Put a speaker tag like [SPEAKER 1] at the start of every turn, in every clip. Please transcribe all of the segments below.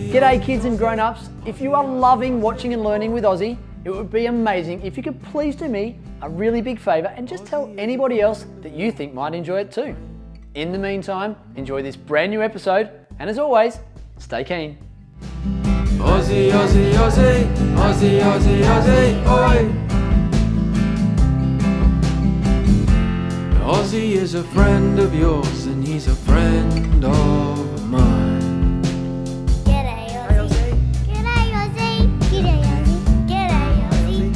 [SPEAKER 1] G'day kids and grown-ups. If you are loving watching and learning with Ozzie, it would be amazing if you could please do me a really big favour and just tell anybody else that you think might enjoy it too. In the meantime, enjoy this brand new episode, and as always, stay keen.
[SPEAKER 2] Ozzie, Ozzie, Ozzie, Ozzie, Ozzie, Ozzie, oi! Ozzie is a friend of yours and he's a friend of mine.
[SPEAKER 3] G'day Ozzie. G'day Ozzie. G'day Ozzie. G'day Ozzie.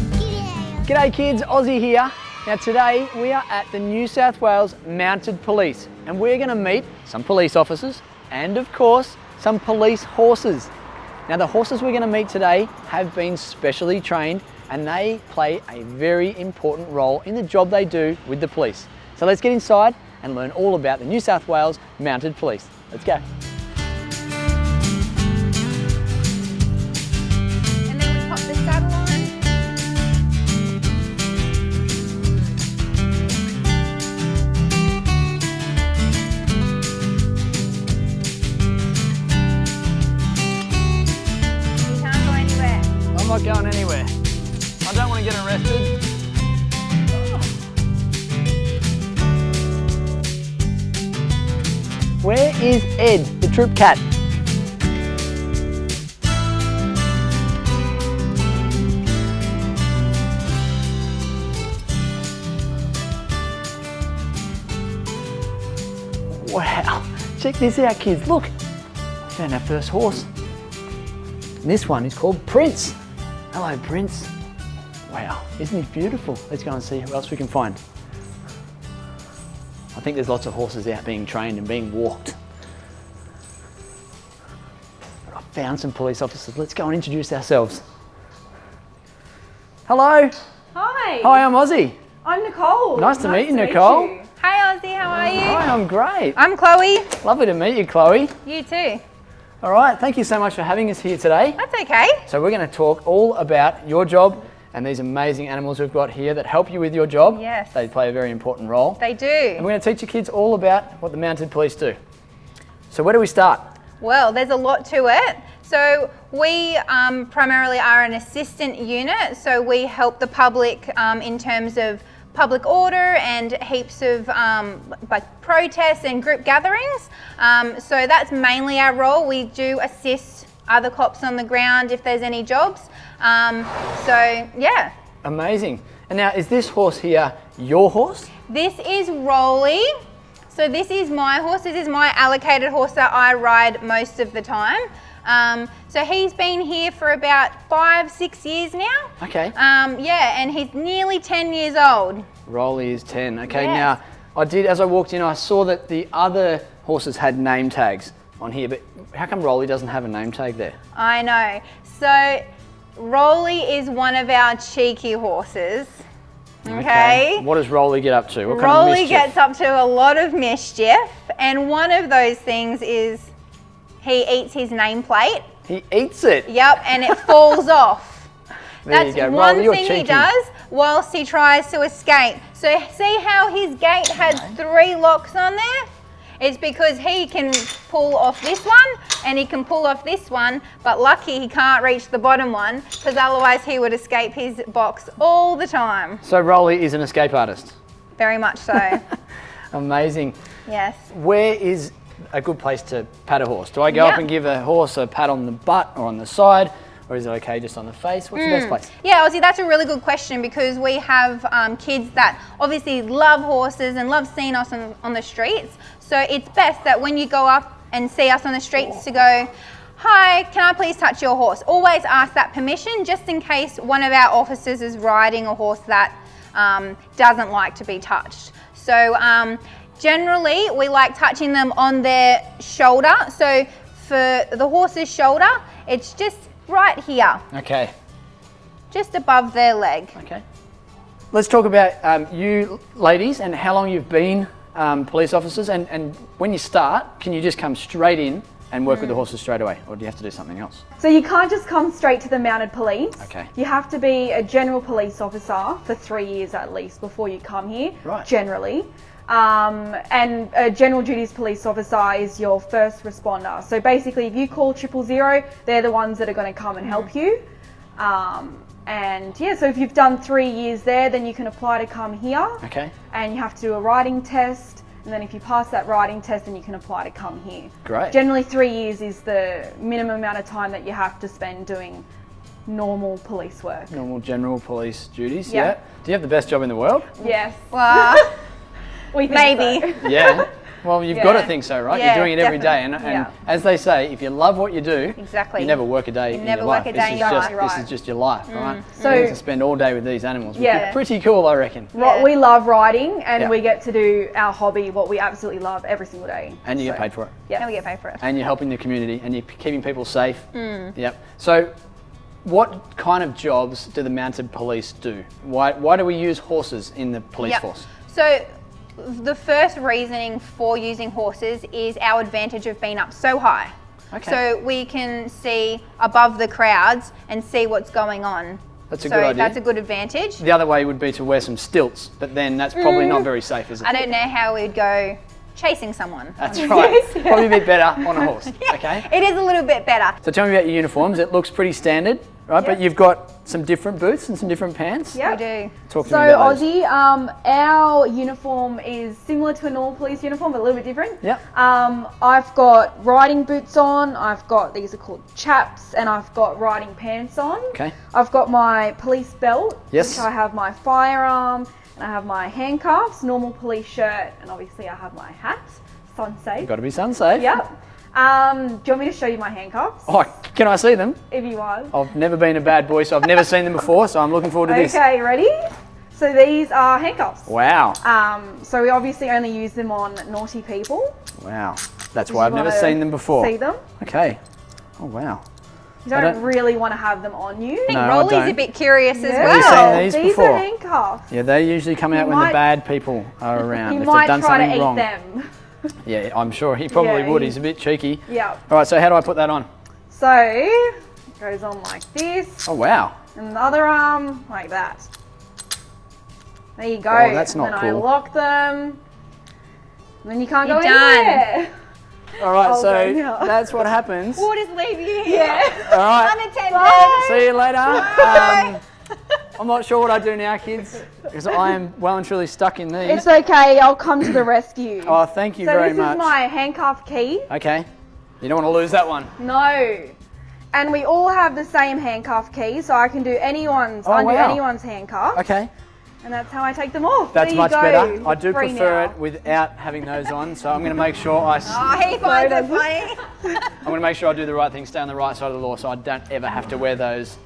[SPEAKER 3] G'day Ozzie.
[SPEAKER 1] G'day kids, Ozzie here. Now today we are at the New South Wales Mounted Police and we're going to meet some police officers and of course some police horses. Now the horses we're going to meet today have been specially trained and they play a very important role in the job they do with the police. So let's get inside and learn all about the New South Wales Mounted Police. Let's go.
[SPEAKER 4] And then we pop the saddle on. You can't go anywhere.
[SPEAKER 1] I'm not going anywhere. I don't want to get arrested. Where is Ed, the troop cat? Wow, check this out kids, look. We found our first horse. And this one is called Prince. Hello Prince. Wow, isn't he beautiful? Let's go and see who else we can find. I think there's lots of horses out being trained and being walked. I found some police officers. Let's go and introduce ourselves. Hello.
[SPEAKER 4] Hi.
[SPEAKER 1] Hi, I'm Ozzie.
[SPEAKER 4] I'm Nicole.
[SPEAKER 1] Nice to meet you, Nicole.
[SPEAKER 4] you. Hi Ozzie, how are you?
[SPEAKER 1] Hi, I'm great.
[SPEAKER 4] I'm Chloe.
[SPEAKER 1] Lovely to meet you, Chloe.
[SPEAKER 4] You too.
[SPEAKER 1] All right, thank you so much for having us here today.
[SPEAKER 4] That's okay.
[SPEAKER 1] So we're going to talk all about your job and these amazing animals we've got here that help you with your job.
[SPEAKER 4] Yes.
[SPEAKER 1] They play a very important role.
[SPEAKER 4] They do.
[SPEAKER 1] And we're going to teach your kids all about what the Mounted Police do. So where do we start?
[SPEAKER 4] Well, there's a lot to it. So we primarily are an assistant unit. So we help the public in terms of public order and heaps of like protests and group gatherings. So that's mainly our role. We do assist other cops on the ground if there's any jobs. So yeah.
[SPEAKER 1] Amazing. And now, is this horse here your horse?
[SPEAKER 4] This is Rolly. So this is my horse. This is my allocated horse that I ride most of the time. So he's been here for about 5-6 years now.
[SPEAKER 1] Okay.
[SPEAKER 4] Yeah, and he's nearly 10 years old.
[SPEAKER 1] Rolly is 10. Okay,
[SPEAKER 4] Yes.
[SPEAKER 1] now, as I walked in, I saw that the other horses had name tags on here, but how come Rolly doesn't have a name tag there?
[SPEAKER 4] I know. So Rolly is one of our cheeky horses. Okay.
[SPEAKER 1] What does Rolly get up to? What kind of
[SPEAKER 4] Rolly
[SPEAKER 1] mischief?
[SPEAKER 4] gets up to a lot of mischief, and one of those things is he eats his nameplate.
[SPEAKER 1] He eats it.
[SPEAKER 4] Yep, and it falls off.
[SPEAKER 1] There
[SPEAKER 4] That's
[SPEAKER 1] you go.
[SPEAKER 4] one
[SPEAKER 1] Rolly, you're
[SPEAKER 4] thing he
[SPEAKER 1] cheeky.
[SPEAKER 4] does whilst he tries to escape. So see how his gate has 3 locks on there? It's because he can pull off this one and he can pull off this one, but lucky he can't reach the bottom one because otherwise he would escape his box all the time.
[SPEAKER 1] So Rolly is an escape artist.
[SPEAKER 4] Very much so.
[SPEAKER 1] Amazing.
[SPEAKER 4] Yes.
[SPEAKER 1] Where is a good place to pat a horse? Do I go up
[SPEAKER 4] Yeah.
[SPEAKER 1] and give a horse a pat on the butt or on the side? Or is it okay just on the face? What's the best place?
[SPEAKER 4] Yeah, Ozzie, that's a really good question because we have kids that obviously love horses and love seeing us on the streets. So it's best that when you go up and see us on the streets to go, hi, can I please touch your horse? Always ask that permission just in case one of our officers is riding a horse that doesn't like to be touched. So generally we like touching them on their shoulder. So for the horse's shoulder, it's just right here.
[SPEAKER 1] Okay.
[SPEAKER 4] Just above their leg.
[SPEAKER 1] Okay. Let's talk about you ladies and how long you've been police officers, and when you start, can you just come straight in and work with the horses straight away, or do you have to do something else?
[SPEAKER 5] So you can't just come straight to the Mounted Police.
[SPEAKER 1] Okay.
[SPEAKER 5] You have to be a general police officer for 3 years at least before you come here,
[SPEAKER 1] Right.
[SPEAKER 5] generally. And a general duties police officer is your first responder. So basically, if you call 000, they're the ones that are going to come and help you. And yeah, so if you've done 3 years there, then you can apply to come here.
[SPEAKER 1] Okay.
[SPEAKER 5] And you have to do a writing test. And then if you pass that writing test, then you can apply to come here.
[SPEAKER 1] Great.
[SPEAKER 5] Generally 3 years is the minimum amount of time that you have to spend doing normal police work.
[SPEAKER 1] Normal general police duties.
[SPEAKER 5] Yeah.
[SPEAKER 1] Yeah. Do you have the best job in the world?
[SPEAKER 5] Yes.
[SPEAKER 4] Well,
[SPEAKER 5] We think
[SPEAKER 4] maybe.
[SPEAKER 5] so.
[SPEAKER 1] Yeah. Well, you've got to
[SPEAKER 5] Yeah.
[SPEAKER 1] think so, right?
[SPEAKER 4] Yeah,
[SPEAKER 1] You're doing it every day, and
[SPEAKER 5] Yeah.
[SPEAKER 1] as they say, if you love what you do,
[SPEAKER 4] Exactly.
[SPEAKER 1] you never work a day
[SPEAKER 4] You
[SPEAKER 1] in
[SPEAKER 4] never
[SPEAKER 1] your
[SPEAKER 4] work
[SPEAKER 1] life.
[SPEAKER 4] a day in your life.
[SPEAKER 1] This
[SPEAKER 5] Right.
[SPEAKER 1] is just your life, right?
[SPEAKER 5] So-
[SPEAKER 1] you get to spend all day with these animals. Which
[SPEAKER 5] Yeah.
[SPEAKER 1] is pretty cool, I reckon.
[SPEAKER 4] Yeah.
[SPEAKER 5] We love riding, and
[SPEAKER 1] Yeah.
[SPEAKER 5] we get to do our hobby, what we absolutely love, every single day.
[SPEAKER 1] And you get
[SPEAKER 5] So,
[SPEAKER 1] paid for it.
[SPEAKER 5] Yeah.
[SPEAKER 4] And we get paid for it.
[SPEAKER 1] And you're helping the community, and you're keeping people safe.
[SPEAKER 4] Hmm.
[SPEAKER 1] Yep. So, what kind of jobs do the mounted police do? Why do we use horses in the police
[SPEAKER 4] Yep.
[SPEAKER 1] force?
[SPEAKER 4] So the first reasoning for using horses is our advantage of being up so high.
[SPEAKER 1] Okay.
[SPEAKER 4] So we can see above the crowds and see what's going on.
[SPEAKER 1] That's a
[SPEAKER 4] so
[SPEAKER 1] good idea.
[SPEAKER 4] that's a good advantage.
[SPEAKER 1] The other way would be to wear some stilts, but then that's probably not very safe, is it?
[SPEAKER 4] I don't know how we'd go chasing someone.
[SPEAKER 1] That's right. Probably a bit better on a horse. Okay.
[SPEAKER 4] It is a little bit better.
[SPEAKER 1] So tell me about your uniforms. It looks pretty standard, right? But you've got some different boots and some different pants.
[SPEAKER 5] Yeah.
[SPEAKER 4] We do.
[SPEAKER 1] Talk to
[SPEAKER 5] So
[SPEAKER 1] me about those.
[SPEAKER 5] Ozzie, our uniform is similar to a normal police uniform, but a little bit different.
[SPEAKER 1] Yep.
[SPEAKER 5] I've got riding boots on, I've got, these are called chaps, and I've got riding pants on.
[SPEAKER 1] Okay.
[SPEAKER 5] I've got my police belt,
[SPEAKER 1] Yes.
[SPEAKER 5] which I have my firearm, and I have my handcuffs, normal police shirt, and obviously I have my hat, sun safe.
[SPEAKER 1] Got to be sun safe.
[SPEAKER 5] Yep. Do you want me to show you my handcuffs?
[SPEAKER 1] Oh, can I see them?
[SPEAKER 5] If you want.
[SPEAKER 1] I've never been a bad boy, so I've never seen them before, so I'm looking forward to this.
[SPEAKER 5] Okay, ready? So these are handcuffs.
[SPEAKER 1] Wow.
[SPEAKER 5] So we obviously only use them on naughty people.
[SPEAKER 1] Wow. That's
[SPEAKER 5] You
[SPEAKER 1] why I've never
[SPEAKER 5] wanna
[SPEAKER 1] seen them before.
[SPEAKER 5] See them?
[SPEAKER 1] Okay. Oh, wow.
[SPEAKER 5] You
[SPEAKER 1] I
[SPEAKER 5] don't
[SPEAKER 1] don't-
[SPEAKER 5] really want to have them on you.
[SPEAKER 4] I think
[SPEAKER 1] No, I
[SPEAKER 4] Rolly's
[SPEAKER 1] don't.
[SPEAKER 4] a bit curious as
[SPEAKER 1] Have you
[SPEAKER 4] well.
[SPEAKER 1] seen these
[SPEAKER 5] These
[SPEAKER 1] before?
[SPEAKER 5] are handcuffs.
[SPEAKER 1] Yeah, they usually come out when the
[SPEAKER 5] might-
[SPEAKER 1] bad people are around.
[SPEAKER 5] You
[SPEAKER 1] if
[SPEAKER 5] might
[SPEAKER 1] they've done
[SPEAKER 5] try to
[SPEAKER 1] something
[SPEAKER 5] eat
[SPEAKER 1] wrong.
[SPEAKER 5] them.
[SPEAKER 1] Yeah, I'm sure he probably
[SPEAKER 5] Yeah,
[SPEAKER 1] would.
[SPEAKER 5] he-
[SPEAKER 1] He's a bit cheeky.
[SPEAKER 5] Yeah.
[SPEAKER 1] All right, so how do I put that on?
[SPEAKER 5] So it goes on like this,
[SPEAKER 1] Oh, wow.
[SPEAKER 5] and the other arm like that. There you go.
[SPEAKER 1] Oh, that's
[SPEAKER 5] and
[SPEAKER 1] not
[SPEAKER 5] then
[SPEAKER 1] cool.
[SPEAKER 5] I lock them. And then you can't
[SPEAKER 4] You're
[SPEAKER 5] go
[SPEAKER 4] done.
[SPEAKER 5] anywhere.
[SPEAKER 1] All right,
[SPEAKER 5] I'll
[SPEAKER 1] so
[SPEAKER 5] go now.
[SPEAKER 1] that's what happens.
[SPEAKER 4] We'll just leave you here.
[SPEAKER 5] Yeah.
[SPEAKER 1] All right,
[SPEAKER 4] Unattended.
[SPEAKER 1] see you later. I'm not sure what I do now, kids, because I am well and truly stuck in these.
[SPEAKER 5] It's okay. I'll come to the rescue.
[SPEAKER 1] Oh, thank you
[SPEAKER 5] so
[SPEAKER 1] very
[SPEAKER 5] this
[SPEAKER 1] much.
[SPEAKER 5] is my handcuff key.
[SPEAKER 1] Okay, you don't want to lose that one.
[SPEAKER 5] No. And we all have the same handcuff key, so I can do anyone's,
[SPEAKER 1] Oh,
[SPEAKER 5] undo
[SPEAKER 1] wow.
[SPEAKER 5] anyone's handcuff.
[SPEAKER 1] Okay,
[SPEAKER 5] And that's how I take them off.
[SPEAKER 1] that's
[SPEAKER 5] there you
[SPEAKER 1] much
[SPEAKER 5] go.
[SPEAKER 1] better. I do
[SPEAKER 5] Free
[SPEAKER 1] prefer
[SPEAKER 5] now.
[SPEAKER 1] it without having those on, so I'm going to make sure
[SPEAKER 4] Oh, he finds it funny.
[SPEAKER 1] I'm going to make sure I do the right thing, stay on the right side of the law, so I don't ever have to wear those,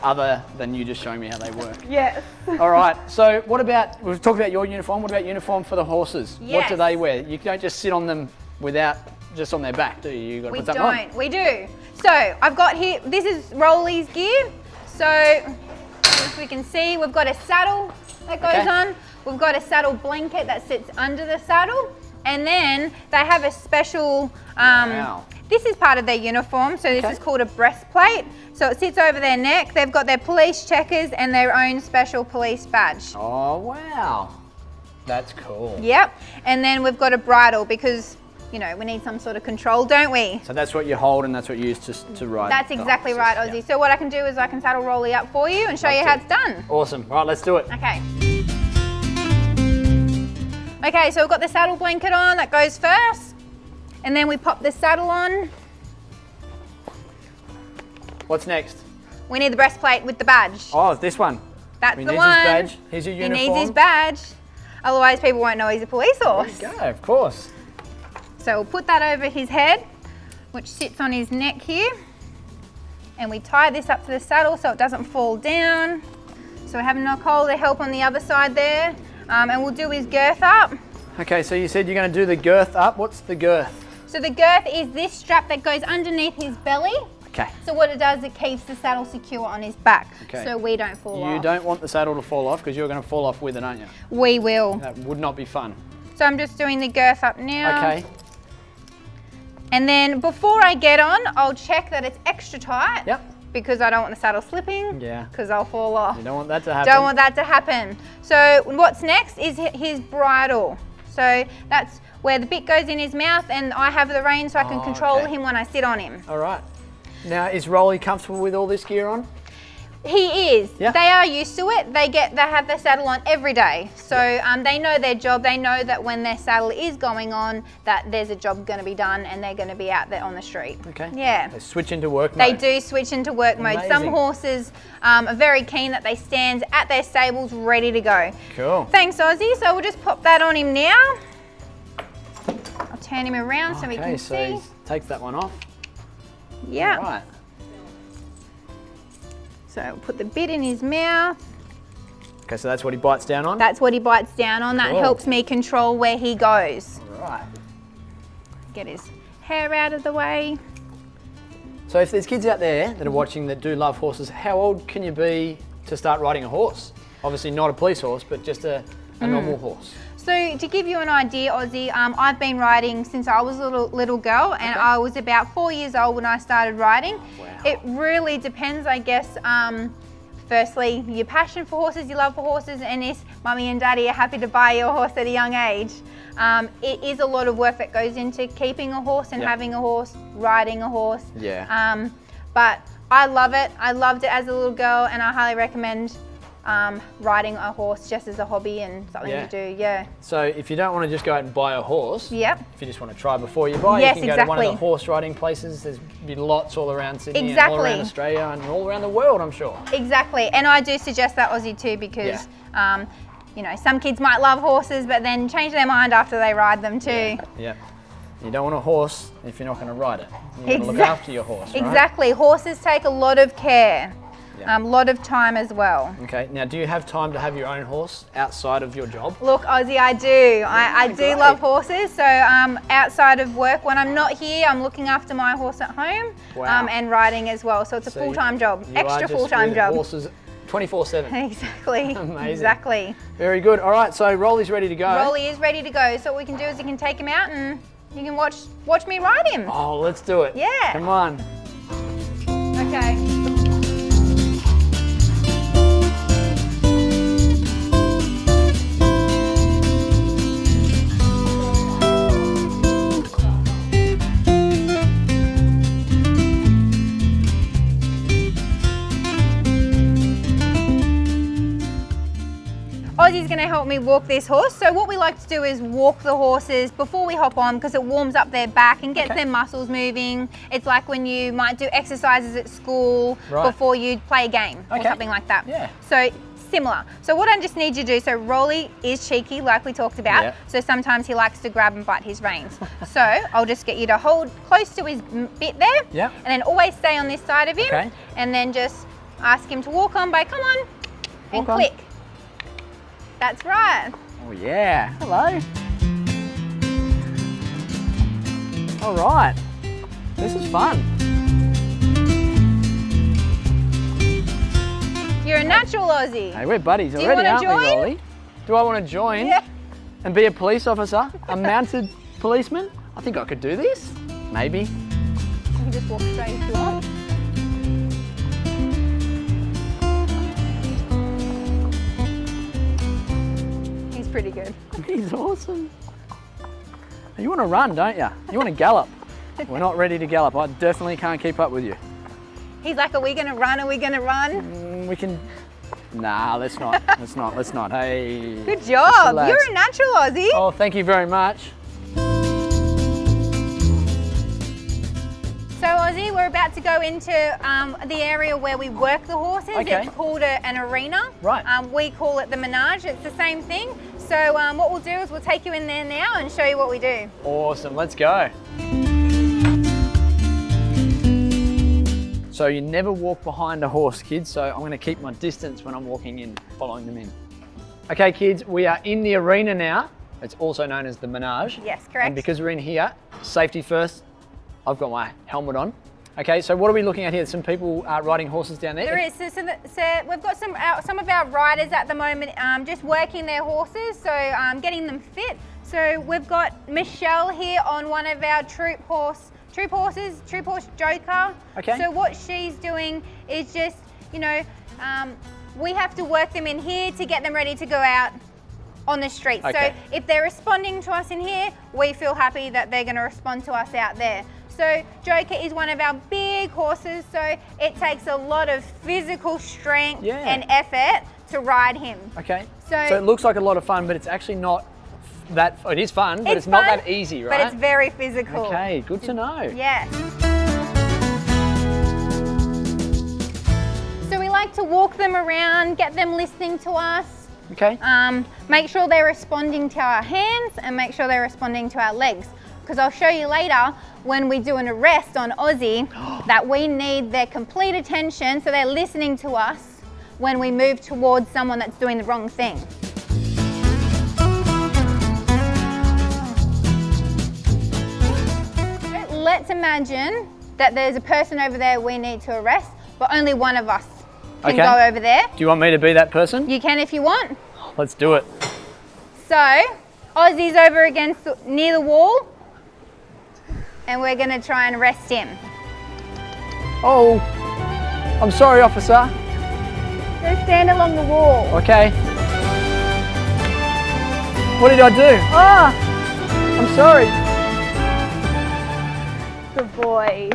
[SPEAKER 1] other than you just showing me how they work.
[SPEAKER 5] Yes.
[SPEAKER 1] All right. So, what about? We've talked about your uniform. What about uniform for the horses? What
[SPEAKER 4] Yes.
[SPEAKER 1] do they wear? You don't just sit on them without just on their back, do you? You got to
[SPEAKER 4] We
[SPEAKER 1] put something on.
[SPEAKER 4] don't. We do. So I've got here. This is Rolly's gear. So as we can see, we've got a saddle that goes
[SPEAKER 1] Okay.
[SPEAKER 4] on. We've got a saddle blanket that sits under the saddle, and then they have a special.
[SPEAKER 1] Wow.
[SPEAKER 4] This is part of their uniform. So this
[SPEAKER 1] Okay.
[SPEAKER 4] is called a breastplate. So it sits over their neck. They've got their police checkers and their own special police badge.
[SPEAKER 1] Oh wow, that's cool.
[SPEAKER 4] Yep. And then we've got a bridle because, you know, we need some sort of control, don't we?
[SPEAKER 1] So that's what you hold, and that's what you use to ride.
[SPEAKER 4] That's
[SPEAKER 1] the
[SPEAKER 4] exactly
[SPEAKER 1] horses.
[SPEAKER 4] right, Ozzie.
[SPEAKER 1] Yeah.
[SPEAKER 4] So what I can do is I can saddle Rolly up for you and show
[SPEAKER 1] Love
[SPEAKER 4] you
[SPEAKER 1] to.
[SPEAKER 4] how it's done.
[SPEAKER 1] Awesome. Right, let's do it.
[SPEAKER 4] Okay. Okay, so we've got the saddle blanket on, that goes first. And then we pop the saddle on.
[SPEAKER 1] What's next?
[SPEAKER 4] We need the breastplate with the badge.
[SPEAKER 1] Oh, this one.
[SPEAKER 4] That's
[SPEAKER 1] He
[SPEAKER 4] the
[SPEAKER 1] needs
[SPEAKER 4] one.
[SPEAKER 1] his badge. Here's your
[SPEAKER 4] He
[SPEAKER 1] uniform.
[SPEAKER 4] needs his badge. Otherwise people won't know he's a police horse.
[SPEAKER 1] There you go, of course.
[SPEAKER 4] So we'll put that over his head, which sits on his neck here. And we tie this up to the saddle so it doesn't fall down. So we have Nicole to help on the other side there. And we'll do his girth up.
[SPEAKER 1] Okay, so you said you're going to do the girth up. What's the girth?
[SPEAKER 4] So the girth is this strap that goes underneath his belly.
[SPEAKER 1] Okay.
[SPEAKER 4] So what it does, it keeps the saddle secure on his back.
[SPEAKER 1] Okay.
[SPEAKER 4] So we don't fall off.
[SPEAKER 1] You don't want the saddle to fall off because you're going to fall off with it, aren't you?
[SPEAKER 4] We will.
[SPEAKER 1] That would not be fun.
[SPEAKER 4] So I'm just doing the girth up now.
[SPEAKER 1] Okay.
[SPEAKER 4] And then before I get on, I'll check that it's extra tight.
[SPEAKER 1] Yep.
[SPEAKER 4] Because I don't want the saddle slipping.
[SPEAKER 1] Yeah.
[SPEAKER 4] Because I'll fall off.
[SPEAKER 1] You don't want that to happen.
[SPEAKER 4] Don't want that to happen. So what's next is his bridle. So that's where the bit goes in his mouth, and I have the reins so I can control
[SPEAKER 1] okay.
[SPEAKER 4] him when I sit on him.
[SPEAKER 1] All right. Now, is Rolly comfortable with all this gear on?
[SPEAKER 4] He is.
[SPEAKER 1] Yeah.
[SPEAKER 4] They are used to it. They have their saddle on every day. So they know their job. They know that when their saddle is going on, that there's a job going to be done and they're going to be out there on the street.
[SPEAKER 1] Okay.
[SPEAKER 4] Yeah.
[SPEAKER 1] They switch into work
[SPEAKER 4] They
[SPEAKER 1] mode.
[SPEAKER 4] do switch into work mode.
[SPEAKER 1] Amazing.
[SPEAKER 4] Some horses are very keen that they stand at their stables ready to go.
[SPEAKER 1] Cool.
[SPEAKER 4] Thanks, Ozzie. So we'll just pop that on him now. I'll turn him around so we
[SPEAKER 1] Okay,
[SPEAKER 4] can
[SPEAKER 1] so
[SPEAKER 4] see.
[SPEAKER 1] he takes that one off.
[SPEAKER 4] Yeah.
[SPEAKER 1] All right.
[SPEAKER 4] So we'll put the bit in his mouth.
[SPEAKER 1] Okay, so that's what he bites down on?
[SPEAKER 4] That's what he bites down on. That
[SPEAKER 1] Cool.
[SPEAKER 4] helps me control where he goes.
[SPEAKER 1] All right.
[SPEAKER 4] Get his hair out of the way.
[SPEAKER 1] So if there's kids out there that are watching that do love horses, how old can you be to start riding a horse? Obviously not a police horse, but just a normal horse.
[SPEAKER 4] So to give you an idea, Ozzie, I've been riding since I was a little girl, and I was about 4 years old when I started riding.
[SPEAKER 1] Wow.
[SPEAKER 4] It really depends, I guess. Firstly, your passion for horses, your love for horses, and if mummy and daddy are happy to buy you a horse at a young age. It is a lot of work that goes into keeping a horse and
[SPEAKER 1] Yep.
[SPEAKER 4] having a horse, riding a horse.
[SPEAKER 1] Yeah.
[SPEAKER 4] But I love it. I loved it as a little girl, and I highly recommend riding a horse just as a hobby and something
[SPEAKER 1] Yeah.
[SPEAKER 4] to do. Yeah.
[SPEAKER 1] So if you don't want to just go out and buy a horse,
[SPEAKER 4] Yep.
[SPEAKER 1] if you just want to try before you buy,
[SPEAKER 4] Yes,
[SPEAKER 1] you can go to one of the
[SPEAKER 4] exactly.
[SPEAKER 1] horse riding places. There's be lots all around Sydney and all
[SPEAKER 4] Exactly.
[SPEAKER 1] around Australia and all around the world, I'm sure.
[SPEAKER 4] Exactly, and I do suggest that, Ozzie, too, because some kids might love horses, but then change their mind after they ride them too.
[SPEAKER 1] Yeah. You don't want a horse if you're not going to ride it. You want to look
[SPEAKER 4] Exact-
[SPEAKER 1] after your horse, right?
[SPEAKER 4] Exactly. Horses take a lot of care,
[SPEAKER 1] Yeah.
[SPEAKER 4] a lot of time as well.
[SPEAKER 1] Okay, now do you have time to have your own horse outside of your job?
[SPEAKER 4] Look, Ozzie, I do. I do
[SPEAKER 1] great.
[SPEAKER 4] love horses. So outside of work, when I'm not here, I'm looking after my horse at home
[SPEAKER 1] Wow.
[SPEAKER 4] and riding as well. So it's a
[SPEAKER 1] So
[SPEAKER 4] full-time job,
[SPEAKER 1] you are
[SPEAKER 4] extra
[SPEAKER 1] just
[SPEAKER 4] full-time
[SPEAKER 1] with
[SPEAKER 4] job.
[SPEAKER 1] Horses 24/7.
[SPEAKER 4] Exactly.
[SPEAKER 1] Amazing.
[SPEAKER 4] Exactly.
[SPEAKER 1] Very good. All right, so Rolly's ready to go.
[SPEAKER 4] Rolly is ready to go. So what we can do is you can take him out and you can watch me ride him.
[SPEAKER 1] Oh, let's do it.
[SPEAKER 4] Yeah.
[SPEAKER 1] Come on.
[SPEAKER 4] Okay. Ozzie's going to help me walk this horse. So what we like to do is walk the horses before we hop on because it warms up their back and gets
[SPEAKER 1] Okay.
[SPEAKER 4] their muscles moving. It's like when you might do exercises at school
[SPEAKER 1] Right.
[SPEAKER 4] before you play a game or
[SPEAKER 1] Okay.
[SPEAKER 4] something like that.
[SPEAKER 1] Yeah.
[SPEAKER 4] So similar. So what I just need you to do, so Rolly is cheeky like we talked about.
[SPEAKER 1] Yeah.
[SPEAKER 4] So sometimes he likes to grab and bite his reins. So I'll just get you to hold close to his bit there.
[SPEAKER 1] Yeah.
[SPEAKER 4] And then always stay on this side of him.
[SPEAKER 1] Okay.
[SPEAKER 4] And then just ask him to walk on by, come on, and
[SPEAKER 1] Walk on.
[SPEAKER 4] click. That's right.
[SPEAKER 1] Oh, yeah. Hello. All right. This is fun.
[SPEAKER 4] You're a natural, Ozzie.
[SPEAKER 1] Hey, we're buddies
[SPEAKER 4] Do you
[SPEAKER 1] already,
[SPEAKER 4] wanna
[SPEAKER 1] aren't we,
[SPEAKER 4] join?
[SPEAKER 1] Rolly? Do I want to join
[SPEAKER 4] Yeah.
[SPEAKER 1] and be a police officer? A mounted policeman? I think I could do this. Maybe.
[SPEAKER 4] You can just walk straight if you want. He's pretty good.
[SPEAKER 1] He's awesome. You want to run, don't you? You want to gallop. We're not ready to gallop. I definitely can't keep up with you.
[SPEAKER 4] He's like, are we gonna run? Are we gonna run?
[SPEAKER 1] We can... Nah, let's not. Let's not. Hey.
[SPEAKER 4] Good job.
[SPEAKER 1] relax.
[SPEAKER 4] You're a natural, Ozzie.
[SPEAKER 1] Oh, thank you very much.
[SPEAKER 4] So Ozzie, we're about to go into the area where we work the horses.
[SPEAKER 1] Okay.
[SPEAKER 4] It's called an arena.
[SPEAKER 1] Right.
[SPEAKER 4] We call it the menage. It's the same thing. So what we'll do is we'll take you in there now and show you what we do.
[SPEAKER 1] Awesome, let's go. So you never walk behind a horse, kids, so I'm gonna keep my distance when I'm walking in, following them in. Okay, kids, we are in the arena now. It's also known as the menage.
[SPEAKER 4] Yes, correct.
[SPEAKER 1] And because we're in here, safety first, I've got my helmet on. Okay, so what are we looking at here? Some people riding horses down there?
[SPEAKER 4] There is. So we've got some of our riders at the moment just working their horses, so getting them fit. So we've got Michelle here on one of our troop horse Joker.
[SPEAKER 1] Okay.
[SPEAKER 4] So what she's doing is just, we have to work them in here to get them ready to go out on the street.
[SPEAKER 1] Okay.
[SPEAKER 4] So if they're responding to us in here, we feel happy that they're going to respond to us out there. So Joker is one of our big horses, so it takes a lot of physical strength
[SPEAKER 1] Yeah.
[SPEAKER 4] and effort to ride him.
[SPEAKER 1] Okay.
[SPEAKER 4] So-
[SPEAKER 1] it looks like a lot of fun, but it's actually not that. It is fun, but it's not
[SPEAKER 4] fun,
[SPEAKER 1] that easy, right?
[SPEAKER 4] But it's very physical.
[SPEAKER 1] Okay, good to know.
[SPEAKER 4] Yes. So we like to walk them around, get them listening to us.
[SPEAKER 1] Okay.
[SPEAKER 4] Make sure they're responding to our hands and make sure they're responding to our legs. Because I'll show you later when we do an arrest on Ozzie that we need their complete attention so they're listening to us when we move towards someone that's doing the wrong thing. Let's imagine that there's a person over there we need to arrest, but only one of us can
[SPEAKER 1] Okay.
[SPEAKER 4] go over there.
[SPEAKER 1] Do you want me to be that person?
[SPEAKER 4] You can if you want.
[SPEAKER 1] Let's do it.
[SPEAKER 4] So, Ozzie's over near the wall, and we're gonna try and arrest him.
[SPEAKER 1] Oh, I'm sorry, officer.
[SPEAKER 4] Go stand along the wall.
[SPEAKER 1] Okay. What did I do?
[SPEAKER 4] Oh,
[SPEAKER 1] I'm sorry.
[SPEAKER 5] Good boy.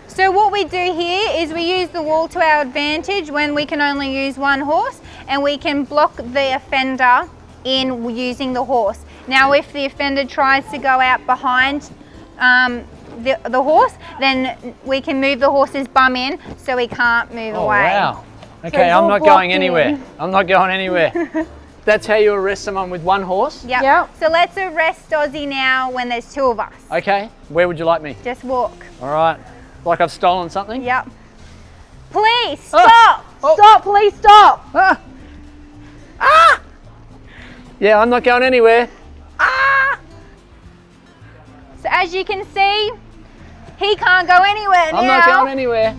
[SPEAKER 4] so what we do here is we use the wall to our advantage when we can only use one horse, and we can block the offender in using the horse. Now, if the offender tries to go out behind the horse, then we can move the horse's bum in so he can't move
[SPEAKER 1] Oh,
[SPEAKER 4] away.
[SPEAKER 1] wow. Okay,
[SPEAKER 5] he's
[SPEAKER 1] I'm
[SPEAKER 5] all
[SPEAKER 1] not
[SPEAKER 5] blocked
[SPEAKER 1] going anywhere.
[SPEAKER 5] in.
[SPEAKER 1] I'm not going anywhere. That's how you arrest someone with one horse?
[SPEAKER 4] Yep.
[SPEAKER 5] Yep.
[SPEAKER 4] So let's arrest Ozzie now when there's two of us.
[SPEAKER 1] Okay, where would you like me?
[SPEAKER 4] Just walk.
[SPEAKER 1] All right, like I've stolen something?
[SPEAKER 4] Yep. Police,
[SPEAKER 1] Ah.
[SPEAKER 4] stop!
[SPEAKER 1] Oh.
[SPEAKER 5] Stop, please stop.
[SPEAKER 1] Ah! Ah! Yeah, I'm not going anywhere. Ah!
[SPEAKER 4] So as you can see, he can't go anywhere now.
[SPEAKER 1] I'm not going anywhere.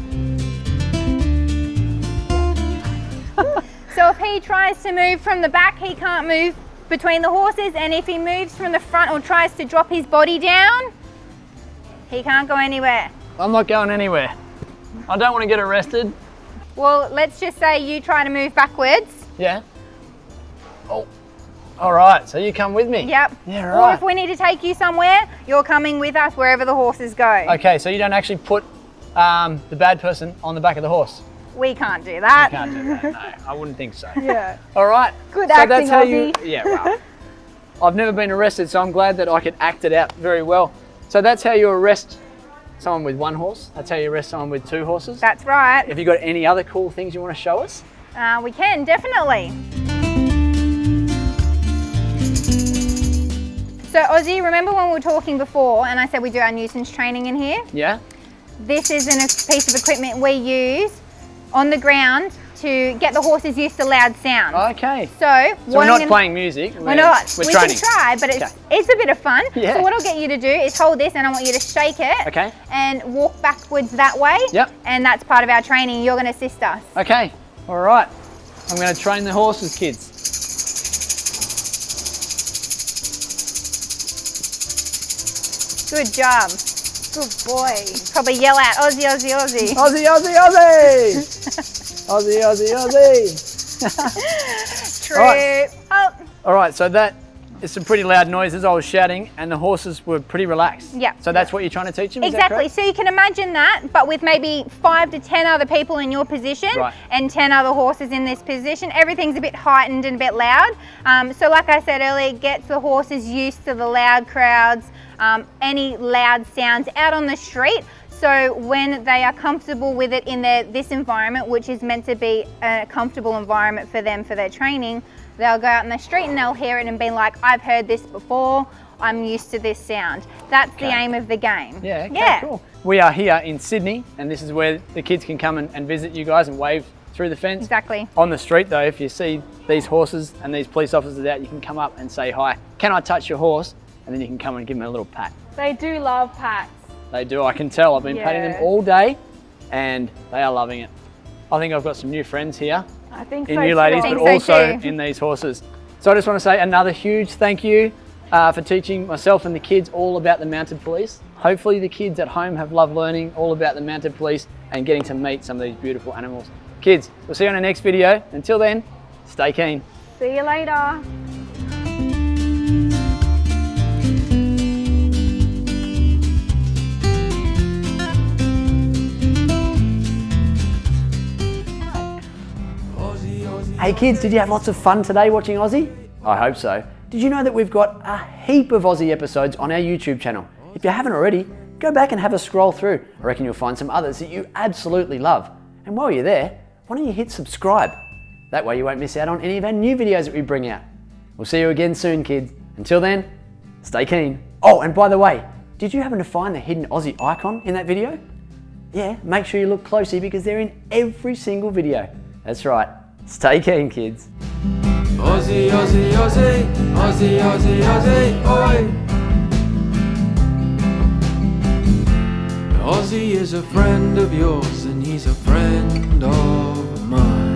[SPEAKER 4] So if he tries to move from the back, he can't move between the horses, and if he moves from the front or tries to drop his body down, he can't go anywhere.
[SPEAKER 1] I'm not going anywhere. I don't want to get arrested.
[SPEAKER 4] Well, let's just say you try to move backwards.
[SPEAKER 1] Yeah. Oh. All right, so you come with me?
[SPEAKER 4] Yep.
[SPEAKER 1] Yeah,
[SPEAKER 4] Or
[SPEAKER 1] right.
[SPEAKER 4] if we need to take you somewhere, you're coming with us wherever the horses go.
[SPEAKER 1] Okay, so you don't actually put the bad person on the back of the horse?
[SPEAKER 4] We can't do that.
[SPEAKER 1] Can't do that, no. I wouldn't think so.
[SPEAKER 5] Yeah.
[SPEAKER 1] All right.
[SPEAKER 5] Good
[SPEAKER 1] so
[SPEAKER 5] acting,
[SPEAKER 1] that's how you.
[SPEAKER 5] Ozzie.
[SPEAKER 1] Yeah, well, I've never been arrested, so I'm glad that I could act it out very well. So that's how you arrest someone with one horse. That's how you arrest someone with two horses.
[SPEAKER 4] That's right.
[SPEAKER 1] Have you got any other cool things you want to show us?
[SPEAKER 4] We can, definitely. So Ozzie, remember when we were talking before and I said we do our nuisance training in here?
[SPEAKER 1] Yeah.
[SPEAKER 4] This is a piece of equipment we use on the ground to get the horses used to loud sounds.
[SPEAKER 1] Okay.
[SPEAKER 4] So
[SPEAKER 1] So we're not playing music.
[SPEAKER 4] We're not.
[SPEAKER 1] We're
[SPEAKER 4] we
[SPEAKER 1] training.
[SPEAKER 4] can try, but it's,
[SPEAKER 1] Okay.
[SPEAKER 4] it's a bit of fun.
[SPEAKER 1] Yeah.
[SPEAKER 4] So what I'll get you to do is hold this and I want you to shake it.
[SPEAKER 1] Okay.
[SPEAKER 4] And walk backwards that way.
[SPEAKER 1] Yep.
[SPEAKER 4] And that's part of our training. You're going to assist us.
[SPEAKER 1] Okay. All right. I'm going to train the horses, kids.
[SPEAKER 4] Good job.
[SPEAKER 5] Good boy.
[SPEAKER 4] Probably yell out, Ozzie, Ozzie, Ozzie.
[SPEAKER 1] Ozzie, Ozzie, Ozzie! Ozzie, Ozzie, Ozzie!
[SPEAKER 4] True.
[SPEAKER 1] Alright.
[SPEAKER 4] Oh,
[SPEAKER 1] All right, so that is some pretty loud noises. I was shouting, and the horses were pretty relaxed.
[SPEAKER 4] Yeah.
[SPEAKER 1] So that's what you're trying to teach them. Is that
[SPEAKER 4] exactly.
[SPEAKER 1] correct?
[SPEAKER 4] So you can imagine that, but with maybe 5 to 10 other people in your position
[SPEAKER 1] Right.
[SPEAKER 4] and 10 other horses in this position. Everything's a bit heightened and a bit loud. So like I said earlier, it gets the horses used to the loud crowds, any loud sounds out on the street. So when they are comfortable with it in this environment, which is meant to be a comfortable environment for them for their training, they'll go out in the street and they'll hear it and be like, I've heard this before, I'm used to this sound. That's the
[SPEAKER 1] Okay.
[SPEAKER 4] aim of the game.
[SPEAKER 1] Yeah, okay,
[SPEAKER 4] Yeah.
[SPEAKER 1] cool. We are here in Sydney, and this is where the kids can come and visit you guys and wave through the fence.
[SPEAKER 4] Exactly.
[SPEAKER 1] On the street though, if you see these horses and these police officers out, you can come up and say hi. Can I touch your horse? And then you can come and give them a little pat.
[SPEAKER 5] They do love pats.
[SPEAKER 1] They do, I can tell. I've been patting them
[SPEAKER 5] Yeah.
[SPEAKER 1] all day and they are loving it. I think I've got some new friends here
[SPEAKER 5] I think
[SPEAKER 1] in
[SPEAKER 5] so
[SPEAKER 1] you
[SPEAKER 5] too.
[SPEAKER 1] ladies,
[SPEAKER 4] I
[SPEAKER 1] but
[SPEAKER 4] think so
[SPEAKER 1] also
[SPEAKER 4] too.
[SPEAKER 1] in these horses. So I just want to say another huge thank you for teaching myself and the kids all about the Mounted Police. Hopefully the kids at home have loved learning all about the Mounted Police and getting to meet some of these beautiful animals. Kids, we'll see you on the next video. Until then, stay keen.
[SPEAKER 5] See you later.
[SPEAKER 1] Hey kids, did you have lots of fun today watching Ozzie? I hope so. Did you know that we've got a heap of Ozzie episodes on our YouTube channel? If you haven't already, go back and have a scroll through. I reckon you'll find some others that you absolutely love. And while you're there, why don't you hit subscribe? That way you won't miss out on any of our new videos that we bring out. We'll see you again soon, kids. Until then, stay keen. Oh, and by the way, did you happen to find the hidden Ozzie icon in that video? Yeah, make sure you look closely because they're in every single video. That's right. Stay keen, kids.
[SPEAKER 2] Ozzie, Ozzie, Ozzie, Ozzie, Ozzie, Ozzie, oi! Ozzie is a friend of yours and he's a friend of mine.